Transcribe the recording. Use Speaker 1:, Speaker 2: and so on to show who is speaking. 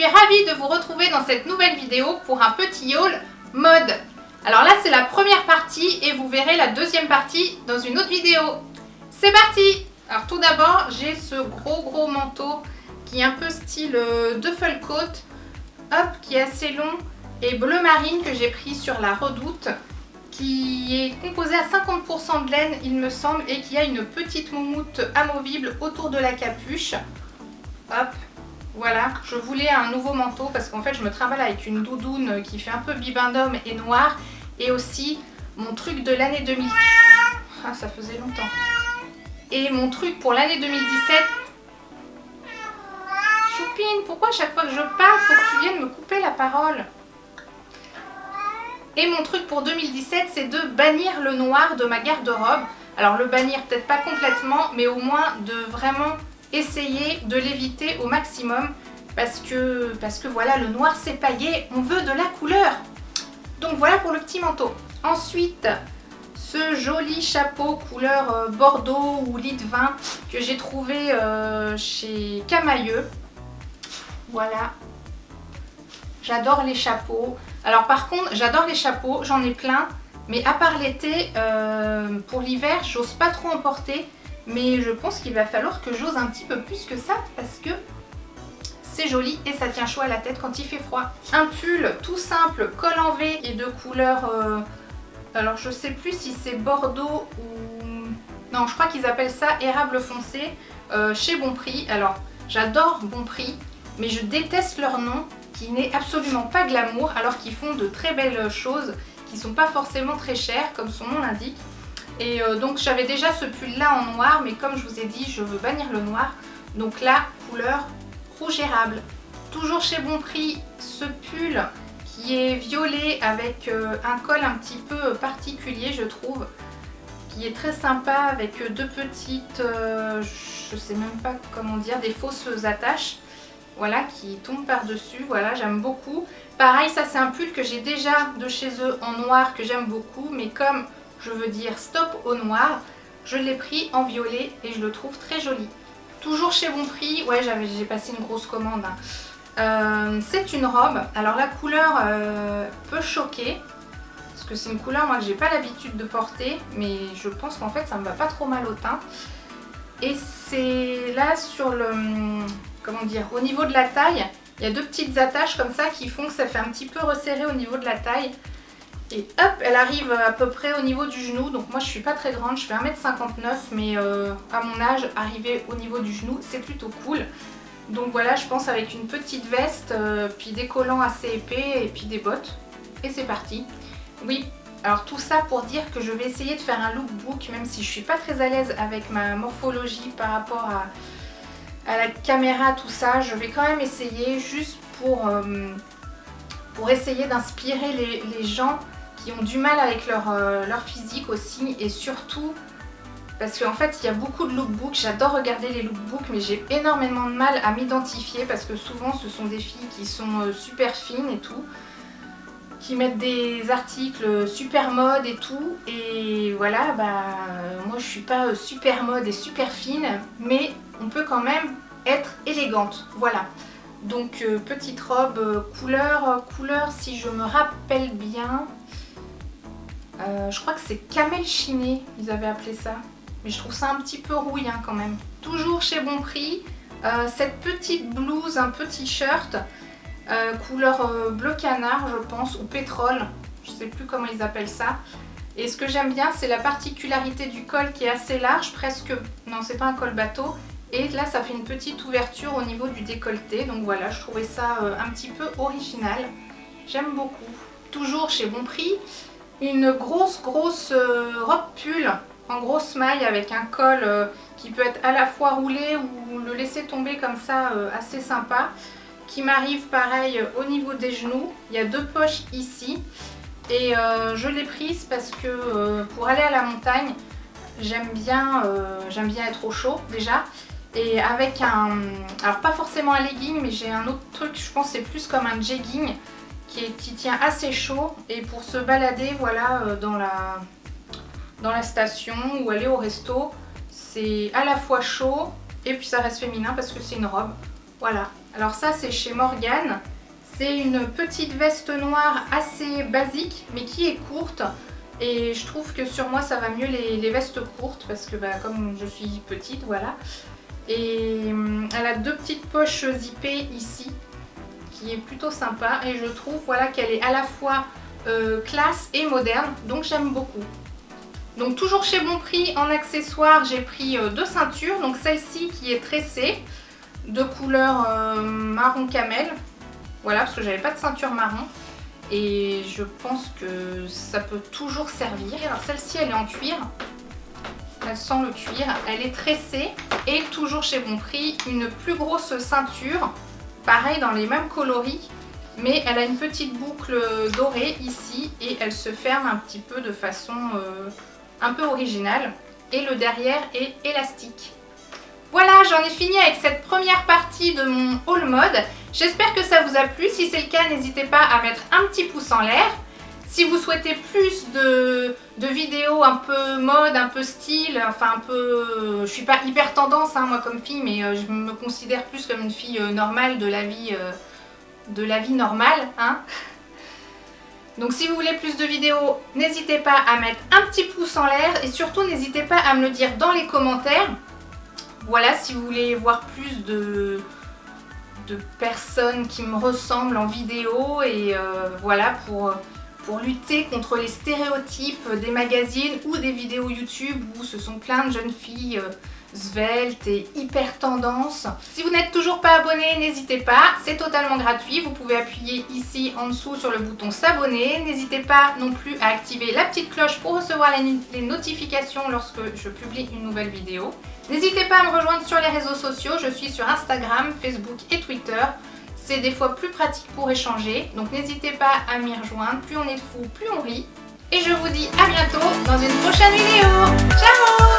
Speaker 1: suis ravie de vous retrouver dans cette nouvelle vidéo pour un petit haul mode. Alors là c'est la première partie et vous verrez la deuxième partie dans une autre vidéo. C'est parti! Alors tout d'abord j'ai ce gros manteau qui est un peu style Duffelcoat, hop, qui est assez long et bleu marine que j'ai pris sur la Redoute, qui est composé à 50% de laine il me semble et qui a une petite moumoute amovible autour de la capuche. Hop, voilà, je voulais un nouveau manteau parce qu'en fait je me trimballe avec une doudoune qui fait un peu bibendum et noir, et aussi mon truc de l'année 2000. Ah, ça faisait longtemps. Et mon truc pour l'année 2017. Choupine, pourquoi à chaque fois que je parle, faut que tu viennes me couper la parole? Et mon truc pour 2017, c'est de bannir le noir de ma garde-robe. Alors le bannir peut-être pas complètement, mais au moins de vraiment essayer de l'éviter au maximum. Parce que voilà, le noir c'est paillé, on veut de la couleur. Donc voilà pour le petit manteau. Ensuite, ce joli chapeau couleur bordeaux ou lit de vin que j'ai trouvé chez Camailleux. Voilà. J'adore les chapeaux. Alors par contre, j'adore les chapeaux, j'en ai plein. Mais à part l'été, pour l'hiver, j'ose pas trop en porter. Mais je pense qu'il va falloir que j'ose un petit peu plus que ça parce que c'est joli et ça tient chaud à la tête quand il fait froid. Un pull tout simple, col en V et de couleur... alors je sais plus si c'est bordeaux ou... Non, je crois qu'ils appellent ça érable foncé chez Bonprix. Alors j'adore Bonprix, mais je déteste leur nom qui n'est absolument pas glamour alors qu'ils font de très belles choses qui sont pas forcément très chères comme son nom l'indique. Et donc j'avais déjà ce pull là en noir, mais comme je vous ai dit, je veux bannir le noir. Donc là, couleur rouge érable. Toujours chez Bonprix, ce pull qui est violet avec un col un petit peu particulier, je trouve, qui est très sympa avec deux petites, je sais même pas comment dire, des fausses attaches, voilà, qui tombent par-dessus. Voilà, j'aime beaucoup. Pareil, ça c'est un pull que j'ai déjà de chez eux en noir que j'aime beaucoup, mais comme je veux dire stop au noir, je l'ai pris en violet et je le trouve très joli. Toujours chez Bonprix, ouais, j'ai passé une grosse commande, hein. C'est une robe. Alors la couleur peut choquer parce que c'est une couleur moi que j'ai pas l'habitude de porter, mais je pense qu'en fait ça me va pas trop mal au teint. Et c'est là sur le, comment dire, au niveau de la taille, il y a deux petites attaches comme ça qui font que ça fait un petit peu resserré au niveau de la taille. Et hop, elle arrive à peu près au niveau du genou. Donc moi je suis pas très grande, je fais 1m59, mais à mon âge, arriver au niveau du genou, c'est plutôt cool. Donc voilà, je pense avec une petite veste, puis des collants assez épais et puis des bottes. Et c'est parti. Oui, alors tout ça pour dire que je vais essayer de faire un lookbook, même si je suis pas très à l'aise avec ma morphologie par rapport à la caméra, tout ça. Je vais quand même essayer juste pour essayer d'inspirer les gens qui ont du mal avec leur physique aussi, et surtout parce qu'en fait il y a beaucoup de lookbooks, j'adore regarder les lookbooks, mais j'ai énormément de mal à m'identifier parce que souvent ce sont des filles qui sont super fines et tout, qui mettent des articles super mode et tout, et voilà, bah moi je suis pas super mode et super fine, mais on peut quand même être élégante, voilà. Donc petite robe couleur si je me rappelle bien, je crois que c'est camel chiné, ils avaient appelé ça. Mais je trouve ça un petit peu rouille hein, quand même. Toujours chez Bonprix, cette petite blouse, un peu t-shirt, couleur bleu canard je pense, ou pétrole, je sais plus comment ils appellent ça. Et ce que j'aime bien, c'est la particularité du col qui est assez large, presque, non c'est pas un col bateau. Et là ça fait une petite ouverture au niveau du décolleté, donc voilà, je trouvais ça un petit peu original. J'aime beaucoup. Toujours chez Bonprix, une grosse robe pull en grosse maille avec un col qui peut être à la fois roulé ou le laisser tomber comme ça, assez sympa, qui m'arrive pareil au niveau des genoux. Il y a deux poches ici et je l'ai prise parce que pour aller à la montagne, j'aime bien être au chaud déjà. Et avec un, alors pas forcément un legging, mais j'ai un autre truc, je pense c'est plus comme un jegging qui tient assez chaud, et pour se balader voilà dans la station ou aller au resto, c'est à la fois chaud et puis ça reste féminin parce que c'est une robe. Voilà, Alors ça c'est chez Morgane. C'est une petite veste noire assez basique mais qui est courte. Et je trouve que sur moi ça va mieux les vestes courtes parce que comme je suis petite, voilà. Et elle a 2 petites poches zippées ici qui est plutôt sympa. Et je trouve voilà, qu'elle est à la fois classe et moderne, donc j'aime beaucoup. Donc toujours chez Bonprix en accessoires j'ai pris 2 ceintures. Donc celle-ci qui est tressée de couleur marron camel. Voilà, parce que j'avais pas de ceinture marron. Et je pense que ça peut toujours servir. Alors celle-ci elle est en cuir. Elle sent le cuir. Elle est tressée. Et toujours chez Bonprix, une plus grosse ceinture. Pareil dans les mêmes coloris. Mais elle a une petite boucle dorée ici. Et elle se ferme un petit peu de façon un peu originale. Et le derrière est élastique. Voilà, j'en ai fini avec cette première partie de mon haul mode. J'espère que ça vous a plu. Si c'est le cas, n'hésitez pas à mettre un petit pouce en l'air. Si vous souhaitez plus de vidéos un peu mode, un peu style, enfin un peu... Je suis pas hyper tendance moi comme fille, mais je me considère plus comme une fille normale de la vie normale. Donc si vous voulez plus de vidéos, n'hésitez pas à mettre un petit pouce en l'air et surtout n'hésitez pas à me le dire dans les commentaires. Voilà, si vous voulez voir plus de personnes qui me ressemblent en vidéo et voilà, pour lutter contre les stéréotypes des magazines ou des vidéos YouTube où ce sont plein de jeunes filles sveltes et hyper tendance. Si vous n'êtes toujours pas abonné, n'hésitez pas, c'est totalement gratuit. Vous pouvez appuyer ici en dessous sur le bouton s'abonner. N'hésitez pas non plus à activer la petite cloche pour recevoir les notifications lorsque je publie une nouvelle vidéo. N'hésitez pas à me rejoindre sur les réseaux sociaux, je suis sur Instagram, Facebook et Twitter. C'est des fois plus pratique pour échanger, donc n'hésitez pas à m'y rejoindre. Plus on est de fous, plus on rit. Et je vous dis à bientôt dans une prochaine vidéo. Ciao!